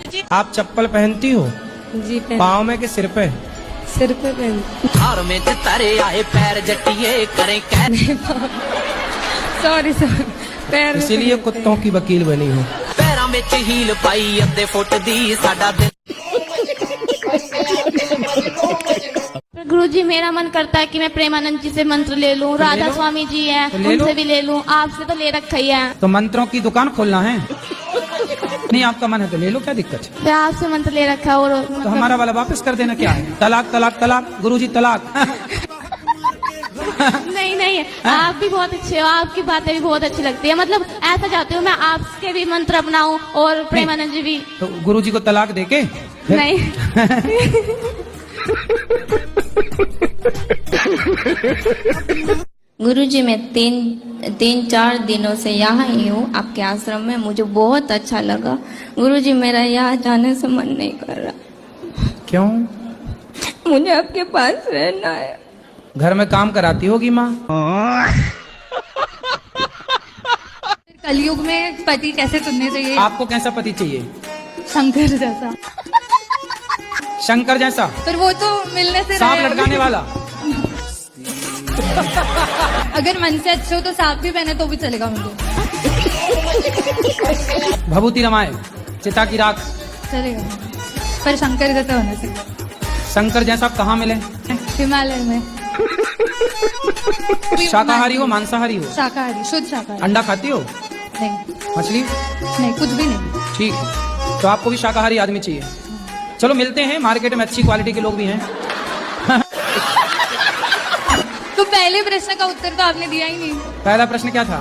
जी। आप चप्पल पहनती हो? जी पाँव में कि सिर पे? सिर पे पहन। में तारे आए पैर जटिए करें सॉरी पैर में इसीलिए पहनते कुत्तों की वकील बनी हो। पैरों में हील पाई अद्धे फुट दी साडा दिल। गुरुजी मेरा मन करता है कि मैं प्रेमानंद जी से मंत्र ले लूं, राधा स्वामी जी हैं तो ले लो। उनसे भी ले लूं, आपसे तो ले रखा ही है। तो मंत्रों की दुकान खोलना है? नहीं आपका मन है तो ले लो, क्या दिक्कत है? मैं आपसे मंत्र ले रखा है और तो हमारा वाला वापस कर देना, क्या है? तलाक तलाक तलाक, गुरुजी तलाक। नहीं नहीं आप भी बहुत अच्छे हो, आपकी बातें भी बहुत अच्छी लगती है। मतलब ऐसा चाहती हूँ मैं आपके भी मंत्र अपनाऊं और प्रेमानंद जी भी। तो गुरुजी को तलाक देके नहीं गुरुजी मैं तीन चार दिनों से यहाँ ही हूँ आपके आश्रम में, मुझे बहुत अच्छा लगा। गुरुजी मेरा यहाँ जाने से मन नहीं कर रहा। क्यों? मुझे आपके पास रहना है। घर में काम कराती होगी माँ? कलयुग में पति कैसे चुनने चाहिए? आपको कैसा पति चाहिए? शंकर जैसा। शंकर जैसा? पर वो तो मिलने से सांप रहे। लटकाने वाला? अगर मन से अच्छे हो तो सांप भी पहने तो भी चलेगा मुझे। भभूति रमाए, चिता की राख। चलेगा पर शंकर जैसा होना चाहिए। शंकर जैसा कहाँ मिले? हिमालय में। शाकाहारी हो मांसाहारी हो? शाकाहारी, शुद्ध शाकाहारी। अंडा खाती हो? नहीं मछली? नहीं कुछ भी नहीं। ठीक है, तो आपको भी शाकाहारी आदमी चाहिए। चलो मिलते हैं, मार्केट में अच्छी क्वालिटी के लोग भी हैं। तो पहले प्रश्न का उत्तर तो आपने दिया ही नहीं। पहला प्रश्न क्या था?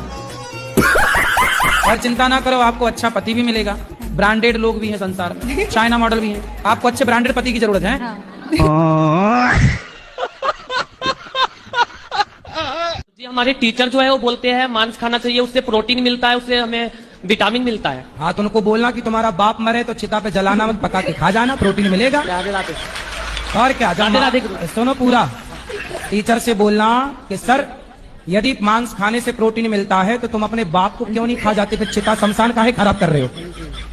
और चिंता ना करो, आपको अच्छा पति भी मिलेगा। ब्रांडेड लोग भी हैं संसार में, चाइना मॉडल भी हैं। आपको अच्छे ब्रांडेड पति की जरूरत है। हाँ। जी हमारे टीचर जो है वो बोलते हैं मांस खाना चाहिए, उससे प्रोटीन मिलता है, उससे हमें विटामिन मिलता है। हाँ तो उनको बोलना कि तुम्हारा बाप मरे तो चिता पे जलाना मत, पका के खा जाना, प्रोटीन मिलेगा। राधे राधे। और क्या? राधे राधे। सुनो पूरा, टीचर से बोलना कि सर यदि मांस खाने से प्रोटीन मिलता है तो तुम अपने बाप को क्यों नहीं खा जाते, फिर चिता शमशान काहे खराब कर रहे हो?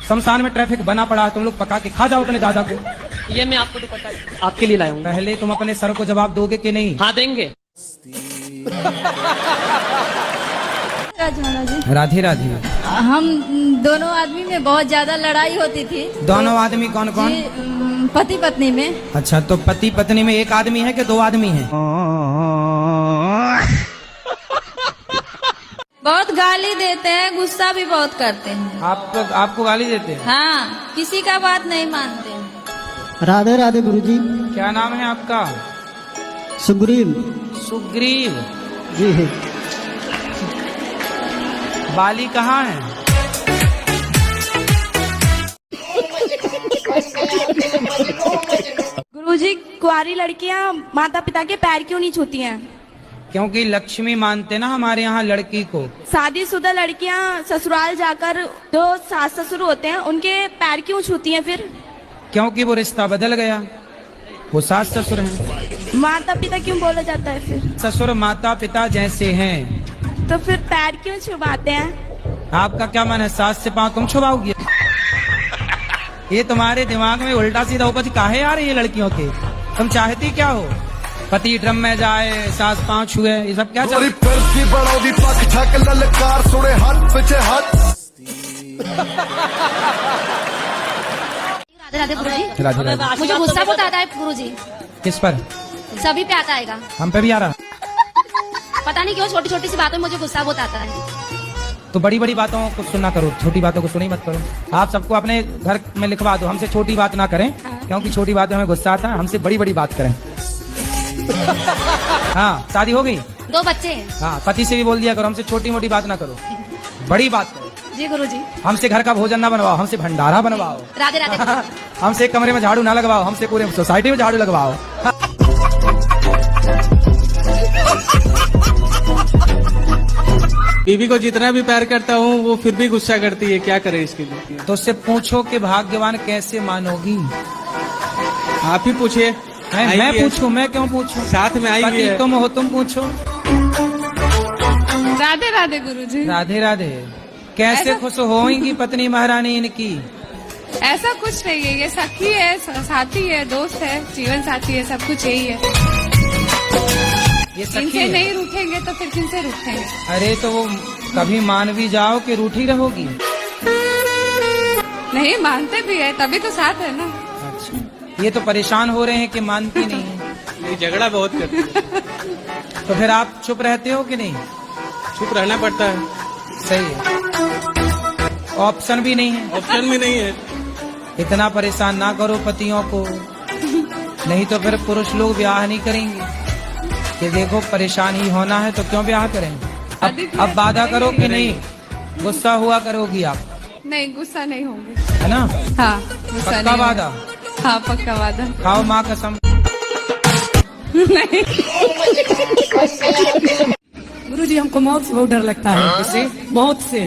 शमशान में ट्रैफिक बना पड़ा है, तुम लोग पका के खा जाओ अपने दादा को। ये मैं आपको दुपट्टा आपके लिए लाया हूँ। पहले तुम अपने सर को जवाब दोगे कि नहीं? हाँ देंगे। राधे राधे। हम दोनों आदमी में बहुत ज्यादा लड़ाई होती थी। दोनों आदमी कौन कौन? पति पत्नी में। अच्छा, तो पति पत्नी में एक आदमी है कि दो आदमी है? बहुत गाली देते हैं, गुस्सा भी बहुत करते हैं। आपको गाली देते हैं? हाँ, किसी का बात नहीं मानते हैं। राधे राधे गुरुजी। क्या नाम है आपका? सुग्रीव। सुग्रीव जी। बाली कहाँ है? गुरुजी कुंवारी लड़कियां माता पिता के पैर क्यों नहीं छूती हैं? क्योंकि लक्ष्मी मानते ना हमारे यहाँ लड़की को। शादीशुदा लड़कियां ससुराल जाकर जो सास ससुर होते हैं उनके पैर क्यों छूती हैं फिर? क्योंकि वो रिश्ता बदल गया, वो सास ससुर हैं। माता पिता क्यों बोला जाता है फिर? ससुर माता पिता जैसे हैं। तो फिर पैर क्यों छुपाते हैं? आपका क्या मन है सास से पाँव तुम छुपाओगी? ये तुम्हारे दिमाग में उल्टा सीधा उपज काहे आ रही है लड़कियों के? तुम चाहती क्या हो? पति ड्रम में जाए, सास पाँव छुए, ये सब क्या चल रहा राधे राधे गुरुजी। राधे राधे। मुझे गुस्सा बहुत आता है गुरुजी, किस पर? सभी पे आता है। हम पे भी आ रहा? पता नहीं क्यों छोटी छोटी सी बातों में मुझे गुस्सा बहुत आता है। तो बड़ी बड़ी बातों को सुनना करो, छोटी बातों को सुनी मत करो। आप सबको अपने घर में लिखवा दो, हमसे छोटी बात ना करें, क्योंकि छोटी बात में हमें गुस्सा आता है, हमसे बड़ी बड़ी बात करें। हाँ, शादी हो गई? 2 बच्चे हैं। हाँ, पति से भी बोल दिया करो हमसे छोटी मोटी बात ना करो, बड़ी बात करो। जी गुरुजी। हमसे घर का भोजन ना बनवाओ, हमसे भंडारा बनवाओ। राधे राधे। हमसे एक कमरे में झाड़ू ना लगवाओ, हमसे पूरे सोसाइटी में झाड़ू लगवाओ। बीवी को जितना भी प्यार करता हूँ वो फिर भी गुस्सा करती है, क्या करे इसके लिए? तो उससे पूछो कि भाग्यवान कैसे मानोगी? आप ही पूछिए। मैं पूछूं? मैं क्यों पूछूं? साथ में आई हुई है। तुम हो, तुम पूछो। राधे राधे गुरुजी। राधे राधे। कैसे खुश होंगी पत्नी महारानी इनकी? ऐसा कुछ नहीं है, ये सखी है, साथी है, दोस्त है, जीवन साथी है, सब कुछ यही है। ये सखी इनसे है। नहीं रूठेंगे तो फिर किनसे रूठेंगे? अरे तो वो कभी मान भी जाओ कि रूठी रहोगी। नहीं मानते भी है, तभी तो साथ है ना। अच्छा, ये तो परेशान हो रहे हैं कि मानती नहीं है। ये झगड़ा बहुत करती है। तो फिर आप चुप रहते हो कि नहीं? चुप रहना पड़ता है, सही है, ऑप्शन भी नहीं है। ऑप्शन भी नहीं है। इतना परेशान ना करो पतियों को, नहीं तो फिर पुरुष लोग ब्याह नहीं करेंगे कि देखो परेशान ही होना है तो क्यों ब्याह करेंगे। अब वादा करो कि नहीं गुस्सा हुआ करोगी आप? नहीं गुस्सा नहीं होंगे, है ना? हाँ गुस्सा पक्का नहीं वादा? होंगे। हाँ पक्का वादा। खाओ माँ कसम। नहीं गुरुजी हमको मौत से बहुत डर लगता है। किससे? मौत से।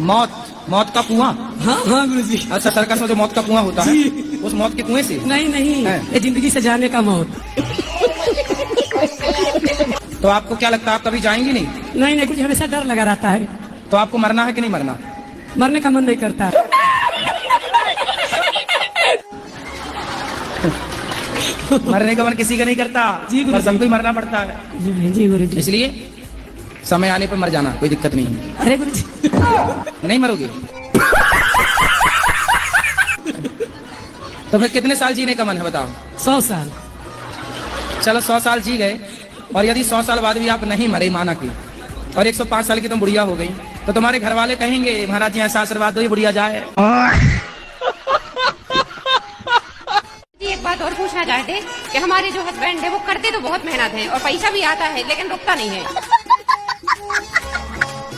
मौत? मौत का कुआं? हाँ हाँ गुरुजी। अच्छा, सर्कस में जो मौत का कुआं होता है उस मौत के कुएं से? नहीं नहीं, है। ये जिंदगी से जाने का मौत। तो आपको क्या लगता है आप कभी जाएंगी नहीं? नहीं नहीं गुरुजी, हमेशा डर लगा रहता है। तो आपको मरना है कि नहीं मरना? मरने का मन नहीं करता। मरने का मन किसी का नहीं करता जी गुरु पर सबको ही मरना पड़ता है। जी गुरुजी। इसलिए समय आने पर मर जाना, कोई दिक्कत नहीं है। अरे गुरुजी नहीं मरोगे? तो फिर कितने साल जीने का मन है बताओ? 100 साल। चलो 100 साल जी गए, और यदि 100 साल बाद भी आप नहीं मरे, माना कि, और 105 साल की तुम बुढ़िया हो गई, तो तुम्हारे घर वाले कहेंगे महाराज जी ऐसा आशीर्वाद दो ये बुढ़िया जाए। एक बात और पूछना चाहते कि हमारे जो हस्बैंड है वो करते तो बहुत मेहनत है और पैसा भी आता है लेकिन रुकता नहीं है।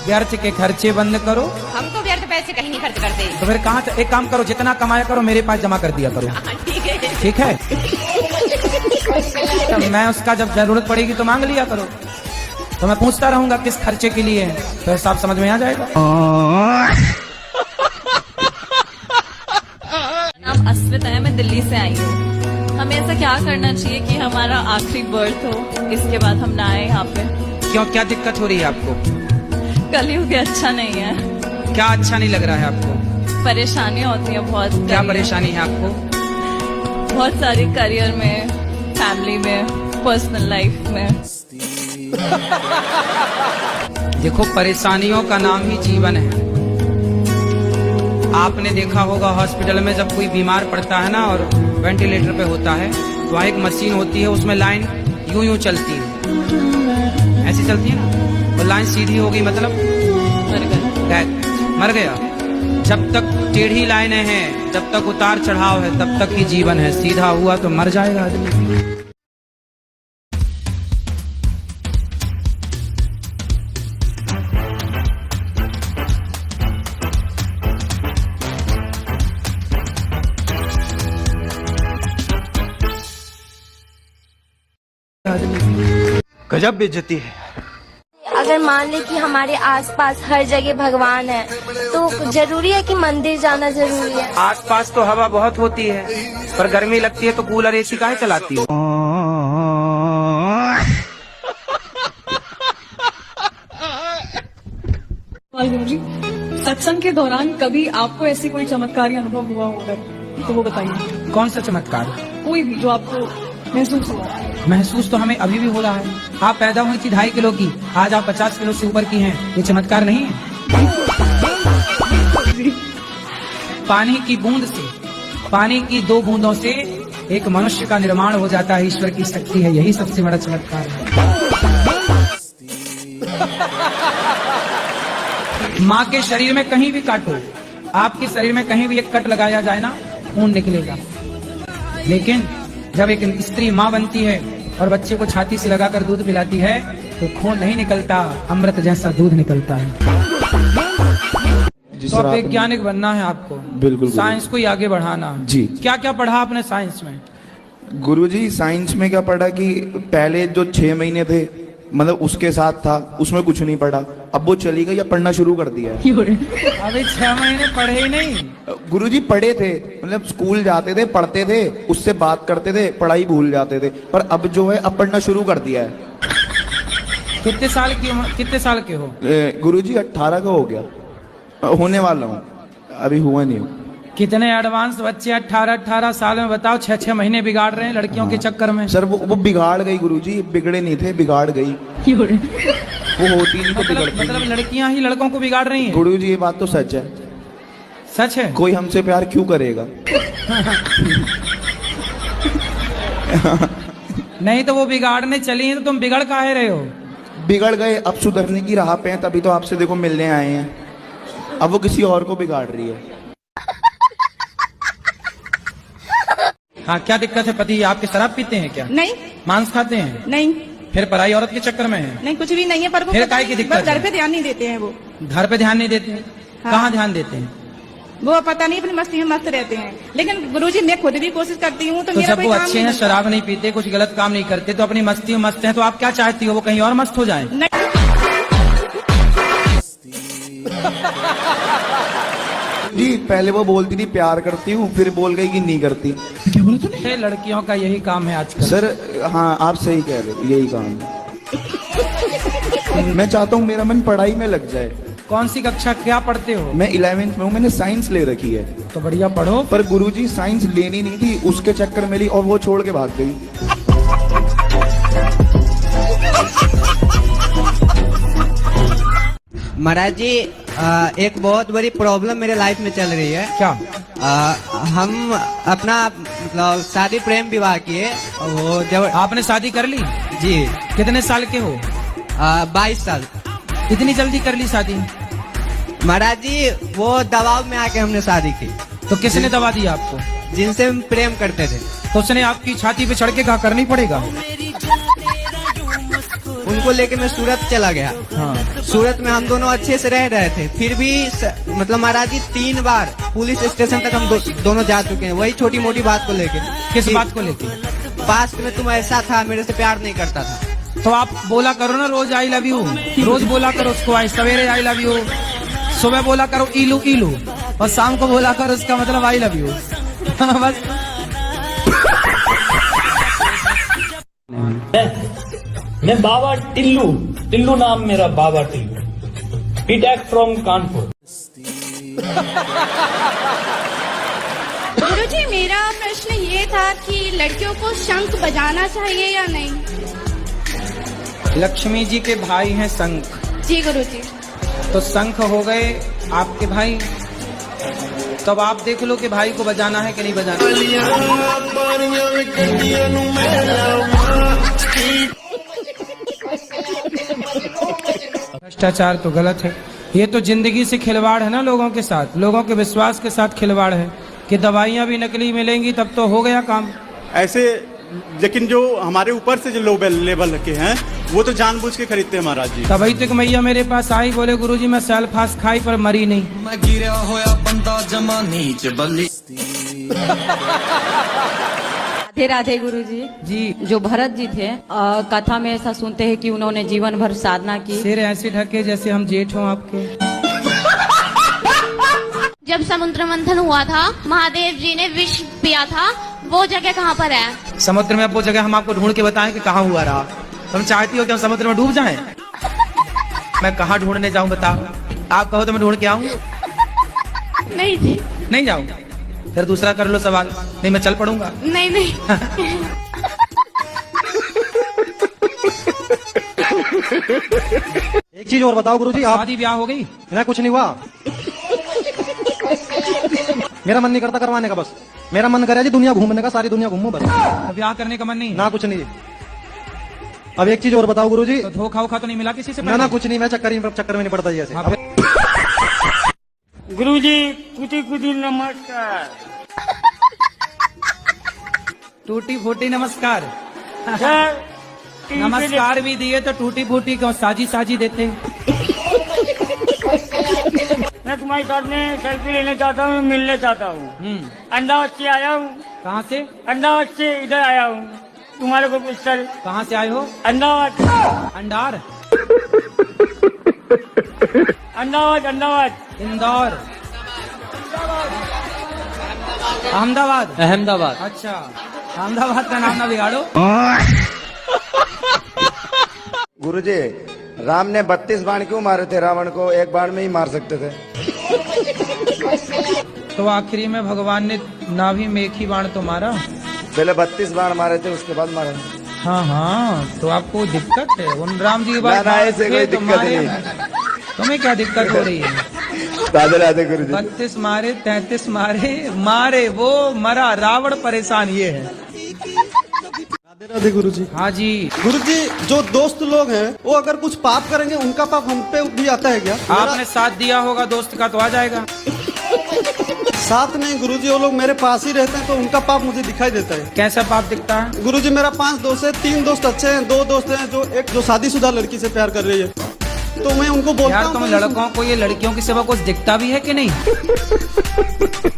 व्यर्थ के खर्चे बंद करो। हम तो व्यर्थ पैसे कहीं नहीं खर्च करते। तो फिर कहाँ से? एक काम करो, जितना कमाया करो मेरे पास जमा कर दिया करो। ठीक है, ठीक है? तो मैं उसका जब जरूरत पड़ेगी तो मांग लिया करो। तो मैं पूछता रहूंगा किस खर्चे के लिए है, तो हिसाब समझ में आ जाएगा। नाम अस्मिता है, मैं दिल्ली से आई हूँ। हमें ऐसा क्या करना चाहिए कि हमारा आखिरी बर्थ हो, इसके बाद हम ना आए यहाँ पे? क्यों, क्या दिक्कत हो रही है आपको? कलयुग अच्छा नहीं है। क्या अच्छा नहीं लग रहा है आपको? परेशानियाँ होती हैं बहुत। क्या परेशानी है आपको? बहुत सारी, करियर में, फैमिली में, पर्सनल लाइफ में। देखो परेशानियों का नाम ही जीवन है। आपने देखा होगा हॉस्पिटल में जब कोई बीमार पड़ता है ना और वेंटिलेटर पे होता है, तो वहाँ एक मशीन होती है, उसमें लाइन यूं यूं चलती है, ऐसी चलती है ना, और लाइन सीधी हो गई मतलब मर गया। जब तक टेढ़ी लाइनें हैं, जब तक उतार चढ़ाव है, तब तक ही जीवन है। सीधा हुआ तो मर जाएगा आदमी। गजब बेइज्जती है। अगर मान ले कि हमारे आसपास हर जगह भगवान है तो जरूरी है कि मंदिर जाना जरूरी है? आसपास तो हवा बहुत होती है, पर गर्मी लगती है तो कूलर एसी काहे चलाती हो? गुरुजी, सत्संग के दौरान कभी आपको ऐसी कोई चमत्कारी अनुभव हुआ होगा तो वो बताइए। कौन सा चमत्कार? कोई भी जो आपको महसूस हुआ। महसूस तो हमें अभी भी हो रहा है। आप पैदा हुई थी 2.5 किलो की, आज आप 50 किलो से ऊपर की हैं, ये चमत्कार नहीं है? पानी की बूंद से, पानी की 2 बूंदों से एक मनुष्य का निर्माण हो जाता है। ईश्वर की शक्ति है, यही सबसे बड़ा चमत्कार है। माँ के शरीर में कहीं भी काटो, आपके शरीर में कहीं भी एक कट लगाया जाए ना, खून निकलेगा। लेकिन जब एक स्त्री माँ बनती है और बच्चे को छाती से लगाकर दूध पिलाती है तो खून नहीं निकलता, अमृत जैसा दूध निकलता है। तो वैज्ञानिक बनना है आपको। बिल्कुल। साइंस को ही आगे बढ़ाना जी। क्या क्या पढ़ा आपने साइंस में? गुरुजी साइंस में क्या पढ़ा कि पहले जो 6 महीने थे मतलब उसके साथ था, उसमें कुछ नहीं पढ़ा। अब वो चली गई, या पढ़ना शुरू कर दिया है। अभी 6 महीने पढ़े ही नहीं? गुरुजी पढ़े थे, मतलब स्कूल जाते थे, पढ़ते थे, उससे बात करते थे, पढ़ाई भूल जाते थे, पर अब जो है अब पढ़ना शुरू कर दिया है। कितने साल के हो? गुरुजी 18 का हो गया, होने वाला हूँ, अभी हुआ नहीं हूँ। कितने एडवांस बच्चे 18-18 साल में बताओ 6-6 महीने बिगाड़ रहे हैं लड़कियों के चक्कर में। सर वो बिगाड़ गई गुरुजी, बिगड़े नहीं थे, बिगाड़ गई। वो होती नहीं तो बिगड़ती। मतलब लड़कियां ही लड़कों को बिगाड़ रही हैं। गुरुजी ये बात तो सच है। सच है। कोई हमसे प्यार क्यों करेगा? नहीं तो वो बिगाड़ने चली हैं तो तुम बिगड़ काहे रहे हो? बिगड़ गए, अब सुधरने की राह पे हैं, तभी तो आपसे देखो मिलने आए हैं। अब वो किसी और को बिगाड़ रही है। हाँ, क्या दिक्कत है? पति आपके शराब पीते हैं क्या? नहीं। मांस खाते हैं? नहीं। फिर पराई औरत के चक्कर में है? नहीं, कुछ भी नहीं है, पर वो फिर काहे की दिक्कत घर है? पे ध्यान नहीं देते हैं वो। घर पे ध्यान नहीं देते हैं? हाँ। कहाँ ध्यान देते हैं? वो पता नहीं, अपनी मस्ती में मस्त रहते हैं। लेकिन गुरुजी मैं खुद भी कोशिश करती हूँ तो तो मेरा जब कोई वो काम अच्छे नहीं हैं, बनता। शराब नहीं पीते, कुछ गलत काम नहीं करते, तो अपनी मस्ती में मस्त हैं, तो आप क्या चाहती हो वो कहीं और मस्त हो जाएं? जी पहले वो बोलती थी प्यार करती हूँ, फिर बोल गई कि नहीं करती। क्या बोले तूने? लड़कियों का यही काम है आजकल। सर हाँ, आप सही कह रहे हो, यही काम है। मैं चाहता हूँ मेरा मन पढ़ाई में लग जाए। कौन सी कक्षा क्या पढ़ते हो? मैं 11वीं में हूँ, मैंने साइंस ले रखी है। तो बढ़िया पढ़ो। पर गुरुजी साइंस लेनी नहीं थी, उसके चक्कर में ली और वो छोड़ के भाग गई। महाराज जी एक बहुत बड़ी प्रॉब्लम मेरे लाइफ में चल रही है। क्या? हम अपना मतलब शादी प्रेम विवाह किए, वो जब आपने शादी कर ली? जी। कितने साल के हो? 22 साल। इतनी जल्दी कर ली शादी? महाराज जी वो दबाव में आके हमने शादी की। तो किसने दबा दिया आपको? जिनसे हम प्रेम करते थे। तो उसने आपकी छाती पे चढ़ के कहा करनी पड़ेगा? उनको लेके मैं सूरत चला गया। हाँ। सूरत में हम दोनों अच्छे से रह रहे थे, फिर भी मतलब महाराज जी 3 बार पुलिस स्टेशन तक हम दोनों जा चुके हैं, वही छोटी मोटी बात को लेके। किस बात को लेके? पास्ट में तुम ऐसा था, मेरे से प्यार नहीं करता था। तो आप बोला करो ना रोज आई लव यू, रोज बोला करो उसको, आई सवेरे आई लव यू, सुबह बोला करो इलू इलू, और शाम को बोला करो उसका मतलब आई लव यू। बस। मैं बाबा टिल्लू, टिल्लू नाम मेरा, बाबा टिल्लू, बीटेक फ्रॉम कानपुर। गुरुजी मेरा प्रश्न ये था कि लड़कियों को शंख बजाना चाहिए या नहीं? लक्ष्मी जी के भाई हैं शंख। जी गुरुजी। तो शंख हो गए आपके भाई, तब आप देख लो कि भाई को बजाना है कि नहीं बजाना। भ्रष्टाचार तो गलत है, ये तो जिंदगी से खिलवाड़ है ना, लोगों के साथ, लोगों के विश्वास के साथ खिलवाड़ है कि दवाइयाँ भी नकली मिलेंगी तब तो हो गया काम। ऐसे लेकिन जो हमारे ऊपर से जो लो लेवल के हैं वो तो जानबूझ के खरीदते हैं महाराज जी। तभी तक मैया मेरे पास आई, बोले गुरुजी मैं सेल्फास खाई पर मरी नहीं। मैं गिरा होया बंदा जमा नीच बली। राधे राधे गुरुजी। जी। जो भरत जी थे, कथा में ऐसा सुनते हैं कि उन्होंने जीवन भर साधना की। सिर ऐसे ढके जैसे हम जेठ हों आपके। जब समुद्र मंथन हुआ था, महादेव जी ने विष पिया था, वो जगह कहाँ पर है? समुद्र में अब वो जगह हम आपको ढूंढ के बताएं कि कहाँ हुआ रहा। तुम चाहती हो कि हम समुद्र में डूब जाएं? मैं कहाँ ढूंढने जाऊं बताओ? आप कहो तो मैं ढूंढ के आऊं? नहीं जी। नहीं जाऊं? फिर दूसरा कर लो सवाल, नहीं मैं चल पड़ूंगा। नहीं नहीं। एक चीज और बताओ गुरुजी, आप शादी ब्याह हो गई? मेरा कुछ नहीं हुआ। मेरा मन नहीं करता करवाने का, बस मेरा मन करे जी दुनिया घूमने का, सारी दुनिया घूमूं बस। ब्याह करने का मन नहीं? ना कुछ नहीं। अब एक चीज और बताओ गुरुजी। तो धोखा वोखा तो नहीं मिला किसी से? ना कुछ नहीं, मैं चक्कर में नहीं पड़ता जी ऐसे। गुरुजी कुटी कुटी नमस्कार। टूटी फूटी नमस्कार। नमस्कार भी दिए तो टूटी फूटी क्यों साजी साजी देते? मैं तुम्हारे साथ में सेल्फी लेने चाहता हूँ, मिलने चाहता हूँ। अहमदाबाद से आया हूँ। कहाँ से? अहमदाबाद से इधर आया हूँ तुम्हारे को पिस्टल। कहाँ से आए हो? अहमदाबाद। अंडार? अहमदाबाद अहमदाबाद। इंदौर? अहमदाबाद? अहमदाबाद। अच्छा, अहमदाबाद का नाम ना बिगाड़ो। गुरुजी राम ने 32 बाण क्यों मारे थे रावण को? एक बाण में ही मार सकते थे। तो आखिरी में भगवान ने नाभि में एक ही बाण तो मारा। पहले 32 बार मारे थे, उसके बाद मारे। हाँ हाँ, तो आपको दिक्कत है उन राम जी की बात ऐसे कोई तो दिक्कत मारे। नहीं। तुम्हें क्या दिक्कत हो रही है? राधे राधे गुरुजी। 32 मारे, 33 मारे वो मरा, रावण परेशान ये है। राधे राधे गुरुजी। हाँ जी गुरुजी, जो दोस्त लोग हैं वो अगर कुछ पाप करेंगे उनका पाप हम पे भी आता है क्या? आपने साथ दिया होगा दोस्त का तो आ जाएगा। साथ नहीं गुरुजी, वो लोग मेरे पास ही रहते हैं तो उनका पाप मुझे दिखाई देता है। कैसा पाप दिखता है? गुरुजी, मेरा 5 दोस्त है, 3 दोस्त अच्छे हैं, 2 दोस्त हैं जो शादीशुदा लड़की से प्यार कर रही है, तो मैं उनको बोलता यार हूँ। तुम लड़कों को ये लड़कियों की सिवा कुछ दिखता भी है कि नहीं?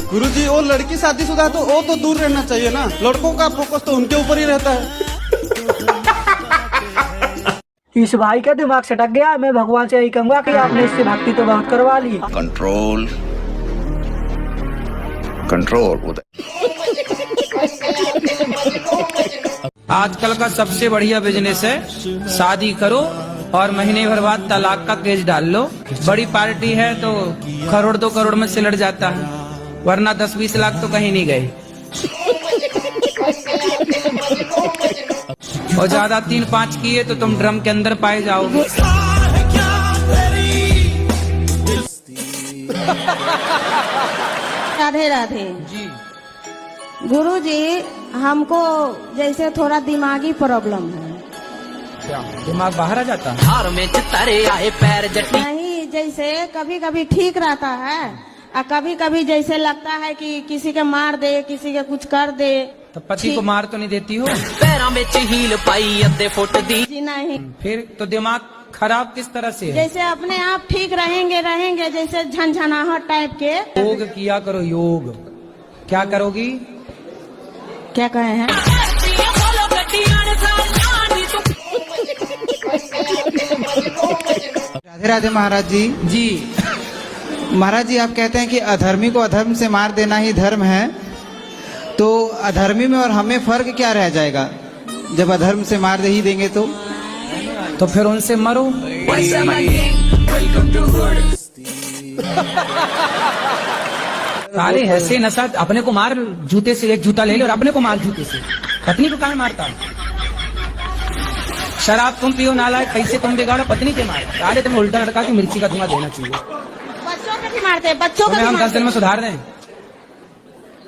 गुरुजी, वो लड़की शादीशुदा है तो वो तो दूर रहना चाहिए ना, लड़कों का फोकस तो उनके ऊपर ही रहता है। इस भाई का दिमाग सटक गया। मैं भगवान से यही कहूंगा कि आपने इससे भक्ति तो बहुत करवा ली। Control control. आजकल का सबसे बढ़िया बिजनेस है शादी करो और महीने भर बाद तलाक का केस डाल लो। बड़ी पार्टी है तो करोड़ 2 करोड़ में सिलट जाता है, वरना 10-20 लाख तो कहीं नहीं गए। और ज्यादा 3-5 किए तो तुम ड्रम के अंदर पाए जाओगे। राधे राधे जी गुरुजी, हमको जैसे थोड़ा दिमागी प्रॉब्लम है। क्या दिमाग बाहर आ जाता है? हार में तारे आए पैर जटी। नहीं, जैसे कभी कभी ठीक रहता है और कभी कभी जैसे लगता है कि किसी के मार दे, किसी के कुछ कर दे। तो पति को मार तो नहीं देती हो? पैरों में हील पाई अद्धे फुट दी। जी नहीं। फिर तो दिमाग खराब किस तरह से है? जैसे अपने आप ठीक रहेंगे जैसे झनझनाहट टाइप के। योग किया करो, योग। क्या करोगी? क्या कहे हैं? राधे राधे महाराज जी। जी महाराज जी, आप कहते हैं कि अधर्मी को अधर्म से मार देना ही धर्म है, तो अधर्मी में और हमें फर्क क्या रह जाएगा जब अधर्म से मार ही देंगे तो? तो फिर उनसे मरो। साले ऐसे नशा, अपने को मार जूते से, एक जूता ले लो और अपने को मार जूते से। पत्नी को कहाँ मारता? शराब तुम पियो नालायक, पैसे तुम बिगाड़ो, पत्नी के मारो। साले तुम उल्टा लड़का की मिर्ची का धुआं देना चाहिए। बच्चों को भी मारते हैं, बच्चों को भी हम 10 मारते दिन में सुधार दें।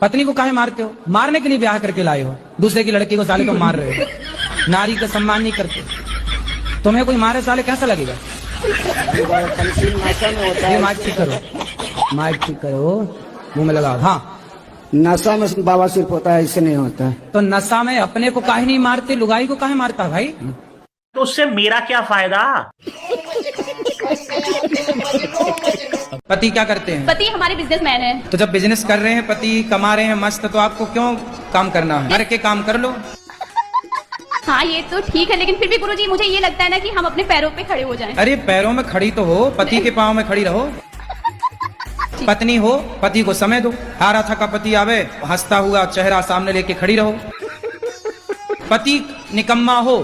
पत्नी को काहे मारते हो? मारने के लिए ब्याह करके लाए हो, दूसरे की लड़की को साले को मार रहे हो। नारी का सम्मान नहीं करते। तुम्हें कोई मारे साले कैसा लगेगा? ये माइक ठीक करो, माइक ठीक करो, मुंह में लगाओ। हाँ, नशा में बाबा सिर्फ होता है, इससे नहीं होता है। तो नशा में अपने को काहे नहीं मारते, लुगाई को काहे मारता भाई? तो उससे मेरा क्या फायदा? पति क्या करते हैं? पति हमारे बिजनेसमैन है। तो जब बिजनेस कर रहे हैं, पति कमा रहे हैं मस्त, तो आपको क्यों काम करना है? घर के काम कर लो। हाँ, ये तो ठीक है, लेकिन फिर भी गुरुजी मुझे ये लगता है ना कि हम अपने पैरों पे खड़े हो जाएं। अरे पैरों में खड़ी तो हो, पति के पाँव में खड़ी रहो। पत्नी हो, पति को समय दो। हारा थका पति आवे, हंसता हुआ चेहरा सामने लेके खड़ी रहो। पति निकम्मा हो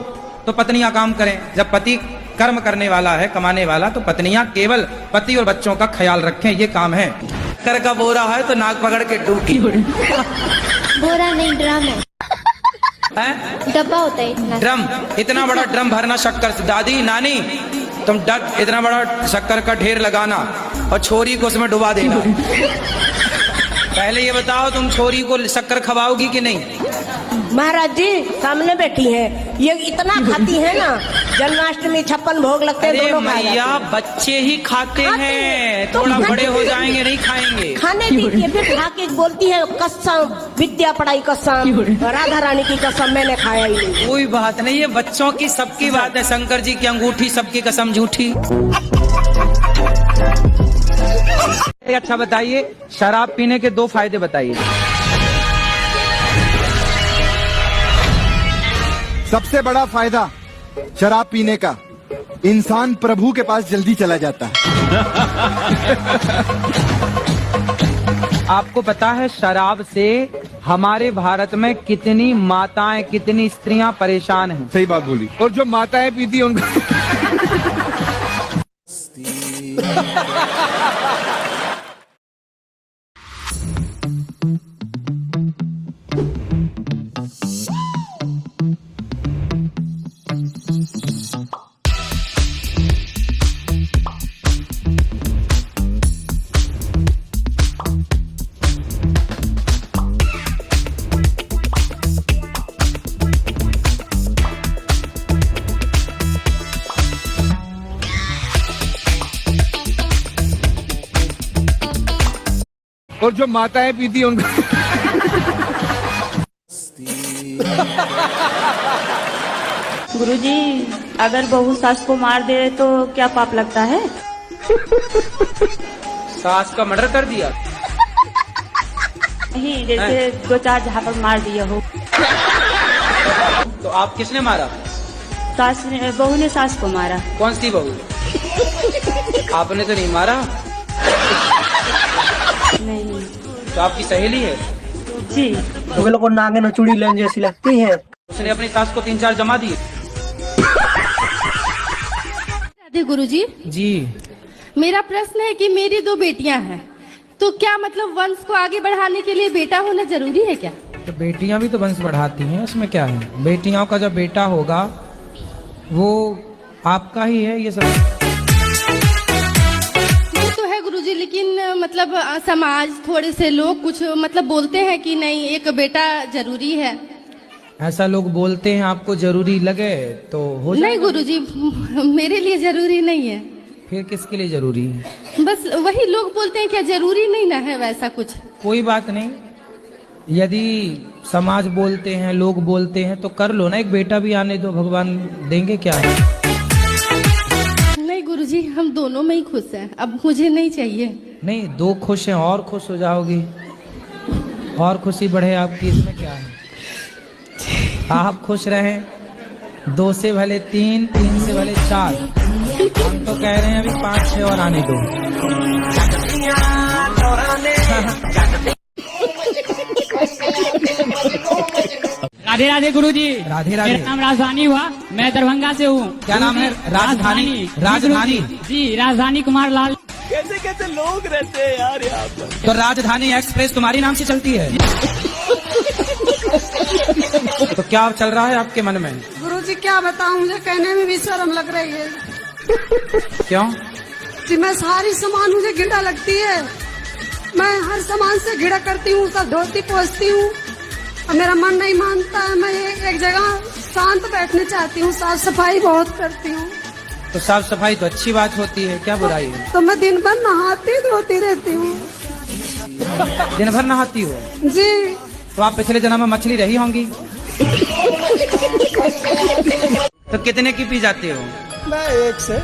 तो पत्नियां काम करें। जब पति कर्म करने वाला है, कमाने वाला, तो पत्नियां केवल पति और बच्चों का ख्याल रखें, ये काम है। कर का बोरा है तो नाक पकड़ के डूबी। बोरा नहीं, ड्रम है, डब्बा होता है इतना। ड्रम, इतना बड़ा ड्रम भरना शक्कर से। दादी नानी, तुम इतना बड़ा शक्कर का ढेर लगाना और छोरी को उसमें डुबा देना। पहले ये बताओ, तुम छोरी को शक्कर खवाओगी कि नहीं? महाराज जी सामने बैठी हैं, ये इतना खाती है ना, जन्माष्टमी 56 भोग लगते हैं, अरे दोनों खा मैया, जाती हैं। बच्चे ही खाते हैं, थोड़ा बड़े हो जाएंगे नहीं खाएंगे। खाने दीजिए, फिर खा के बोलती है कसम, विद्या पढ़ाई कसम, राधा रानी की कसम, मैंने खाया ही नहीं। कोई बात नहीं, ये बच्चों की सबकी बात है। शंकर जी की अंगूठी, सबकी कसम झूठी। अच्छा बताइए, शराब पीने के 2 फायदे बताइए। सबसे बड़ा फायदा शराब पीने का, इंसान प्रभु के पास जल्दी चला जाता है। आपको पता है शराब से हमारे भारत में कितनी माताएं, कितनी स्त्रियां परेशान हैं? सही बात बोली। और जो माताएं पीती उनको और जो माताएं पीती उनको गुरुजी, अगर बहू सास को मार दे तो क्या पाप लगता है? सास का मर्डर कर दिया। नहीं, जैसे 2-4 झापड़ मार दिया हो। तो आप किसने मारा? सास ने, बहू ने सास को मारा। कौन सी बहू? आपने तो नहीं मारा। नहीं। तो आपकी सहेली है? जी। तो लोग को नागे में चूड़ी लेन जैसी लगती है। उसने अपनी सास को 3-4 जमा दिए। गुरुजी जी, मेरा प्रश्न है कि मेरी 2 बेटियां हैं, तो क्या मतलब वंश को आगे बढ़ाने के लिए बेटा होना जरूरी है क्या? तो बेटियां भी तो वंश बढ़ाती हैं, इसमें क्या है? बेटियों का जब बेटा होगा वो आपका ही है। ये सब वो तो है गुरुजी, लेकिन मतलब समाज, थोड़े से लोग कुछ मतलब बोलते हैं कि नहीं, एक बेटा जरूरी है। ऐसा लोग बोलते हैं, आपको जरूरी लगे तो हो जाएगा। नहीं गुरुजी, मेरे लिए जरूरी नहीं है। फिर किसके लिए जरूरी है? बस वही लोग बोलते हैं, क्या जरूरी नहीं ना है वैसा कुछ? कोई बात नहीं, यदि समाज बोलते हैं, लोग बोलते हैं तो कर लो ना, एक बेटा भी आने दो, भगवान देंगे क्या है। नहीं गुरुजी, हम दोनों में ही खुश हैं, अब मुझे नहीं चाहिए। नहीं, 2 खुश हैं और खुश हो जाओगी, और खुशी बढ़े आपकी, इसमें क्या है? आप खुश रहें, 2 से भले 3, 3 से भले 4, हम तो कह रहे हैं अभी 5-6 और आने दो। राधे राधे गुरुजी। राधे राधे। मेरा नाम राजधानी हुआ, मैं दरभंगा से हूँ। क्या नाम है? राजधानी। राजधानी जी, राजधानी कुमार लाल। कैसे कैसे लोग रहते हैं यार यहाँ पर। तो राजधानी एक्सप्रेस तुम्हारी नाम से चलती है। तो क्या चल रहा है आपके मन में? गुरुजी क्या बताऊं, मुझे कहने में भी शर्म लग रही है। क्यों? जी, मैं सारी सामान मुझे घिड़ा लगती है, मैं हर सामान से घिड़ा करती हूँ, सब धोती पोंछती हूँ, और मेरा मन नहीं मानता है। मैं एक जगह शांत बैठने चाहती हूँ, साफ सफाई बहुत करती हूँ। तो साफ सफाई तो अच्छी बात होती है, क्या बुराई है? तो मैं दिन भर नहाती धोती रहती हूँ। दिन भर नहाती हो? जी। तो आप पिछले जन्म में मछली रही होंगी। तो कितने की पी जाते हो? मैं 1 से।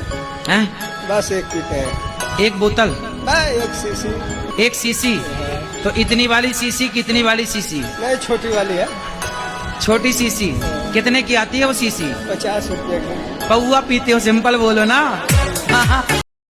हैं? बस 1 पीते हैं। 1 बोतल? मैं 1 सीसी। 1 सीसी? तो इतनी वाली सीसी, कितनी वाली सीसी? नहीं, छोटी वाली है। छोटी सीसी कितने की आती है वो सीसी? 50 रुपये की। पौआ पीते हो, सिंपल बोलो ना।